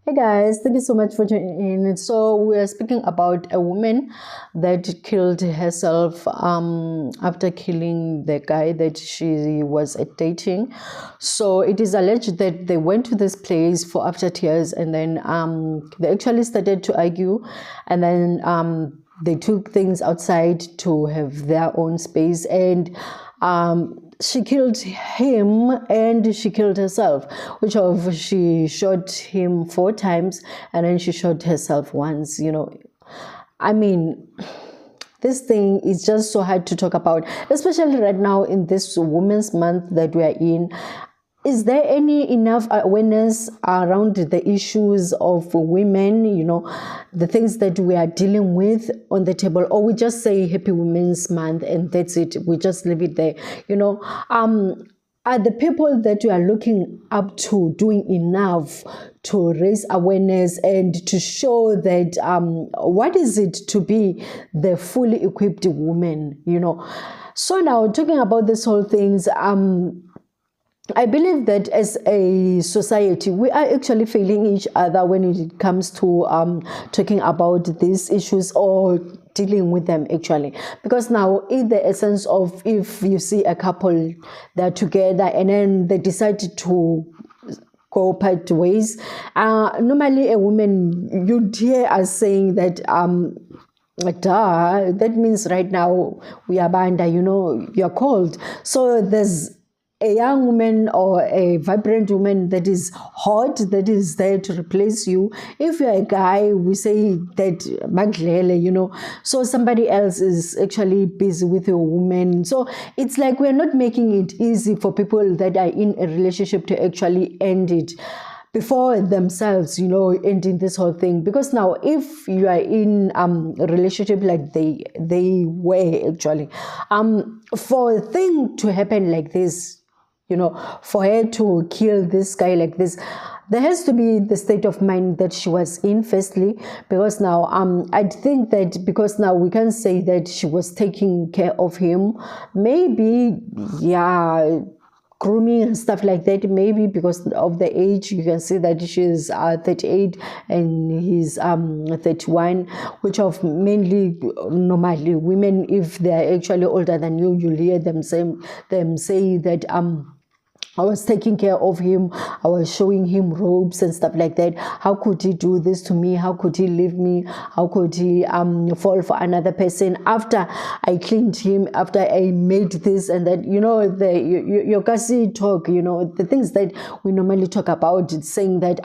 Hey guys, thank you so much for tuning in. So we are speaking about a woman that killed herself after killing the guy that she was dating. So it is alleged that they went to this place for after tears, and then they actually started to argue, and then they took things outside to have their own space, and she killed him and she killed herself, which of she shot him 4 times and then she shot herself once. I mean, this thing is just so hard to talk about, especially right now in this Women's Month that we are in. Is there any enough awareness around the issues of women, the things that we are dealing with on the table, or we just say Happy Women's Month and that's it? We just leave it there, are the people that we are looking up to doing enough to raise awareness and to show that what is it to be the fully equipped woman, So now talking about this whole things, I believe that as a society, we are actually failing each other when it comes to talking about these issues or dealing with them actually. Because now, in the essence of if you see a couple, they're together and then they decide to go part ways, normally a woman, you'd hear us saying that duh, that means right now we are banda, you're cold. So there's a young woman or a vibrant woman that is hot, that is there to replace you. If you're a guy, we say that maglele, so somebody else is actually busy with a woman. So it's like we're not making it easy for people that are in a relationship to actually end it before themselves, ending this whole thing. Because now, if you are in a relationship like they were actually, for a thing to happen like this, for her to kill this guy like this, there has to be the state of mind that she was in firstly, because now I think that because now we can say that she was taking care of him, maybe, yeah, grooming and stuff like that, maybe because of the age. You can see that she's 38 and he's 31, which of mainly normally women, if they're actually older than you, you'll hear them say that I was taking care of him. I was showing him robes and stuff like that. How could he do this to me? How could he leave me? How could he fall for another person after I cleaned him, after I made this and that? Your Kasi talk, the things that we normally talk about, saying that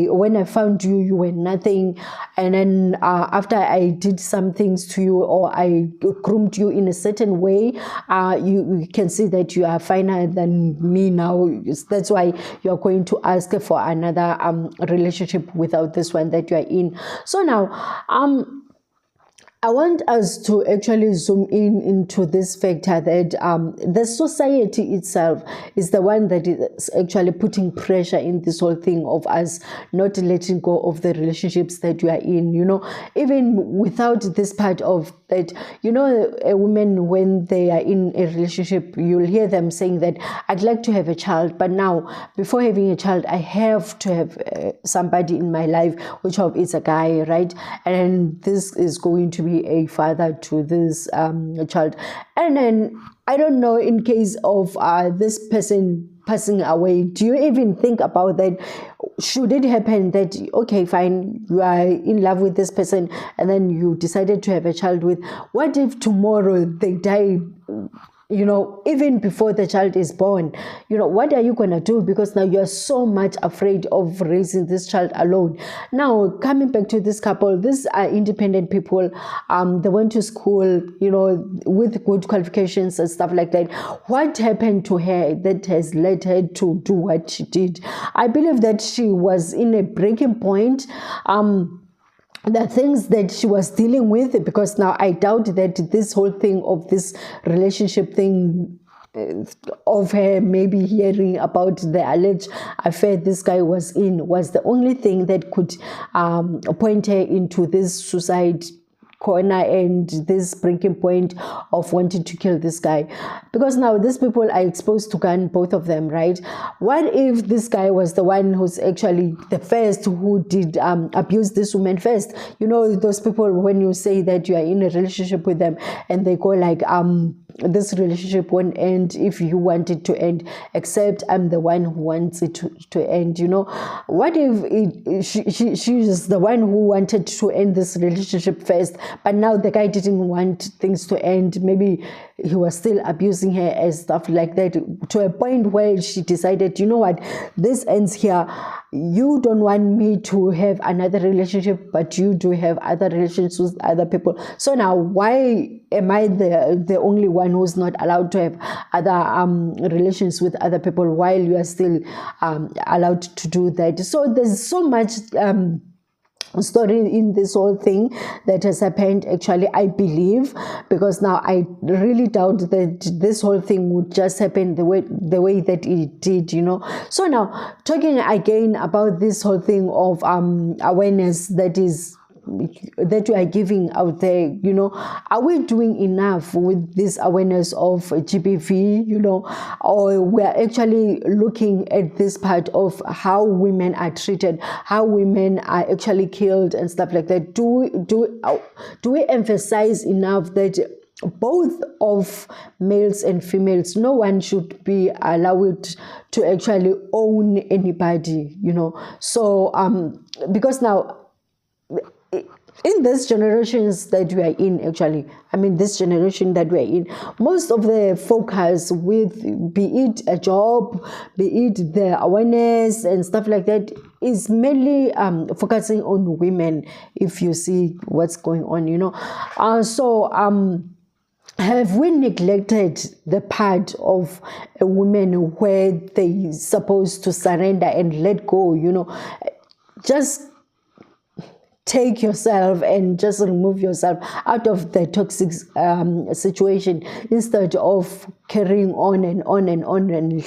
when I found you, you were nothing. And then after I did some things to you or I groomed you in a certain way, you can see that you are finer than me now. That's why you're going to ask for another relationship without this one that you are in. So now I want us to actually zoom into this factor that the society itself is the one that is actually putting pressure in this whole thing of us not letting go of the relationships that we are in, even without this part of that, a woman, when they are in a relationship, you'll hear them saying that I'd like to have a child, but now before having a child, I have to have somebody in my life, which of is a guy, right? And this is going to be a father to this child. And then I don't know, in case of this person passing away, do you even think about that? Should it happen that, okay, fine, you are in love with this person and then you decided to have a child with, what if tomorrow they die, even before the child is born? What are you going to do? Because now you're so much afraid of raising this child alone. Now, coming back to this couple, these are independent people. They went to school, with good qualifications and stuff like that. What happened to her that has led her to do what she did? I believe that she was in a breaking point. The things that she was dealing with, because now I doubt that this whole thing of this relationship thing of her maybe hearing about the alleged affair this guy was in was the only thing that could point her into this suicide corner and this breaking point of wanting to kill this guy, because now these people are exposed to gun, both of them, right? What if this guy was the one who's actually the first who did abuse this woman first? You know, those people, when you say that you are in a relationship with them and they go like, this relationship won't end if you want it to end, except I'm the one who wants it to end. You know, what if she's the one who wanted to end this relationship first, but now the guy didn't want things to end? Maybe he was still abusing her and stuff like that, to a point where she decided, you know what, this ends here. You don't want me to have another relationship, but you do have other relationships with other people. So now, why am I the only one who's not allowed to have other relations with other people, while you are still allowed to do that? So there's so much story in this whole thing that has happened, actually, I believe, because now I really doubt that this whole thing would just happen the way that it did, you know. So now, talking again about this whole thing of awareness that we are giving out there, you know, are we doing enough with this awareness of GBV, you know, or we're actually looking at this part of how women are treated, how women are actually killed and stuff like that? Do we emphasize enough that both of males and females, no one should be allowed to actually own anybody, you know? So because now, in these generations that we are in, actually, I mean, this generation that we are in, most of the focus with, be it a job, be it the awareness and stuff like that, is mainly focusing on women, if you see what's going on, you know. Have we neglected the part of a woman where they supposed to surrender and let go, you know? Just take yourself and just remove yourself out of the toxic situation, instead of carrying on and on and on and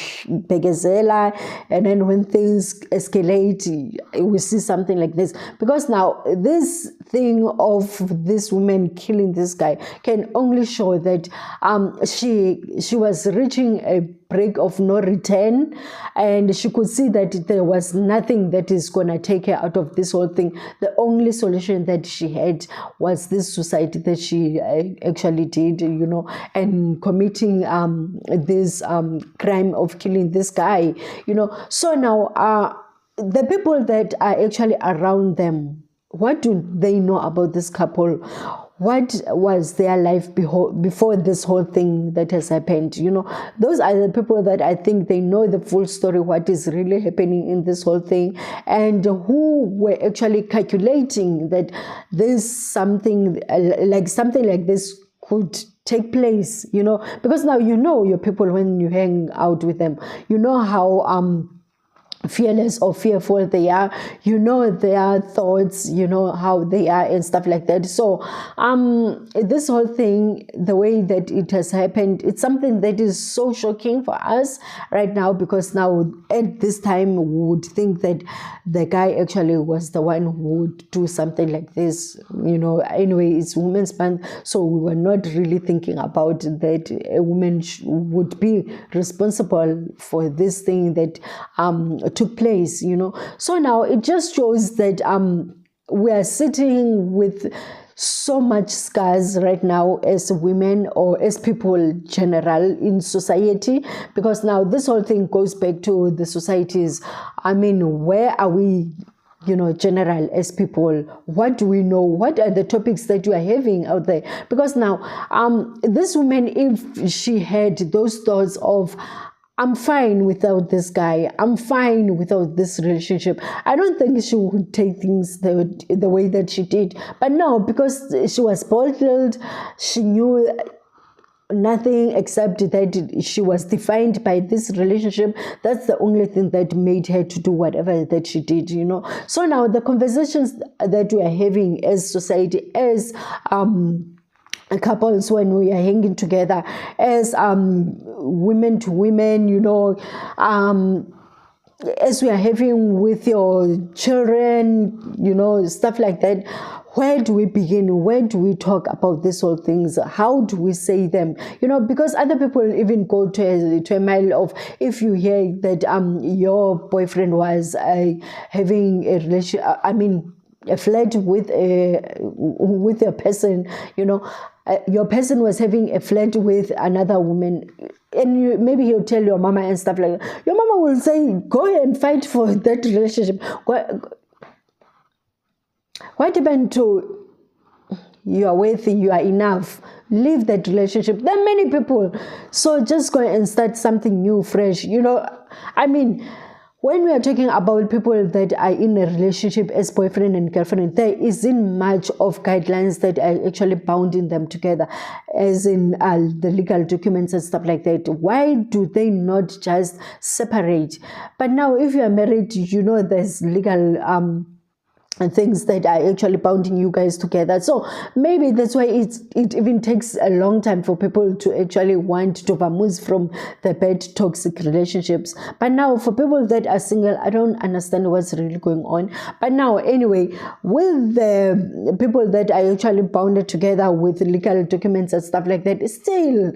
begazela, and then when things escalate, we see something like this. Because now this thing of this woman killing this guy can only show that she was reaching a break of no return, and she could see that there was nothing that is gonna take her out of this whole thing. The only solution that she had was this suicide that she actually did, you know, and committing this crime of killing this guy, you know. So now the people that are actually around them, what do they know about this couple? What was their life before this whole thing that has happened? You know, those are the people that I think they know the full story, what is really happening in this whole thing, and who were actually calculating that something like this could take place, you know. Because now, you know, your people, when you hang out with them, you know how fearless or fearful they are, you know, their thoughts, you know, how they are and stuff like that. So this whole thing, the way that it has happened, it's something that is so shocking for us right now, because now at this time we would think that the guy actually was the one who would do something like this, you know. Anyway, it's Women's Month, so we were not really thinking about that a woman would be responsible for this thing that took place, you know. So now it just shows that we are sitting with so much scars right now as women, or as people general in society, because now this whole thing goes back to the societies. I mean, where are we, you know, general as people? What do we know? What are the topics that you are having out there? Because now this woman, if she had those thoughts of, I'm fine without this guy, I'm fine without this relationship, I don't think she would take things the way that she did. But no, because she was bottled, she knew nothing except that she was defined by this relationship. That's the only thing that made her to do whatever that she did, you know. So now the conversations that we are having as society, as couples, when we are hanging together, as women to women, you know, as we are having with your children, you know, stuff like that. Where do we begin? Where do we talk about these whole things? How do we say them? You know, because other people even go to a mile of, if you hear that your boyfriend was having a relation, a flirt with a person, you know, your person was having a flirt with another woman, and maybe he'll tell your mama and stuff like that. Your mama will say, go and fight for that relationship. What happened to you are worthy, you are enough, leave that relationship? There are many people, so just go and start something new, fresh, you know. When we are talking about people that are in a relationship as boyfriend and girlfriend, there isn't much of guidelines that are actually bounding them together, as in the legal documents and stuff like that. Why do they not just separate? But now, if you are married, you know there's legal and things that are actually bounding you guys together. So maybe that's why it even takes a long time for people to actually want to move from the bad toxic relationships. But now for people that are single, I don't understand what's really going on. But now anyway, with the people that are actually bounded together with legal documents and stuff like that, still,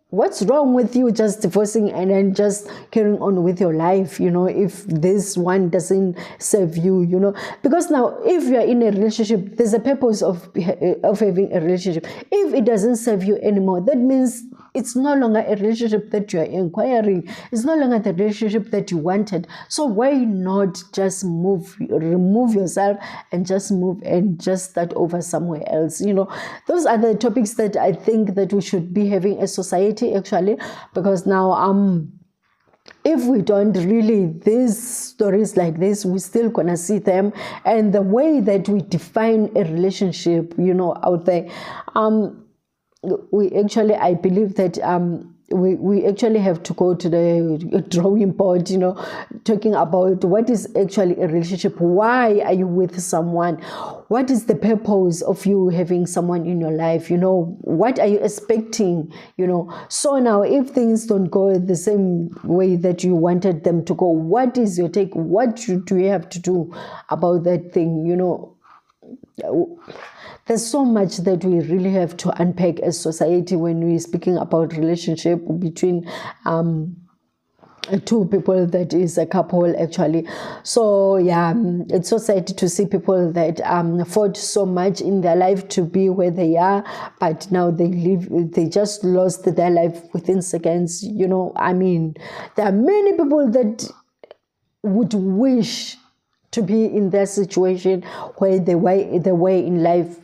what's wrong with you just divorcing and then just carrying on with your life, you know, if this one doesn't serve you, you know? Because now, if you're in a relationship, there's a purpose of having a relationship. If it doesn't serve you anymore, that means it's no longer a relationship that you're inquiring. It's no longer the relationship that you wanted. So why not just remove yourself and just move and just start over somewhere else? You know, those are the topics that I think that we should be having as society, actually, because now if we don't really, these stories like this, we're still gonna see them. And the way that we define a relationship, you know, out there, I believe that we actually have to go to the drawing board, you know, talking about what is actually a relationship. Why are you with someone? What is the purpose of you having someone in your life? You know, what are you expecting? You know, so now if things don't go the same way that you wanted them to go, what is your take? What do you have to do about that thing? You know, there's so much that we really have to unpack as society when we're speaking about relationship between two people that is a couple, actually. So yeah, it's so sad to see people that fought so much in their life to be where they are, but now they just lost their life within seconds. You know, there are many people that would wish to be in that situation where they were in life.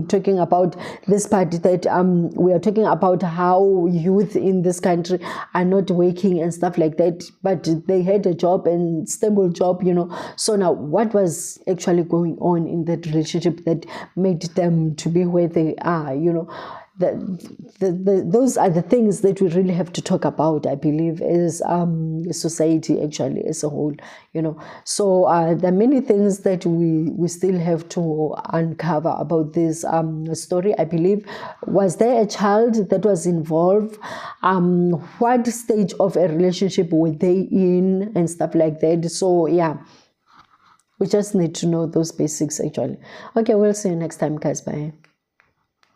Talking about this part that we are talking about how youth in this country are not working and stuff like that, but they had a job and stable job, you know. So now what was actually going on in that relationship that made them to be where they are, you know? Those are the things that we really have to talk about, I believe, as society, actually, as a whole, you know. So there are many things that we still have to uncover about this story, I believe. Was there a child that was involved? What stage of a relationship were they in and stuff like that? So yeah, we just need to know those basics, actually. Okay, we'll see you next time, guys. Bye.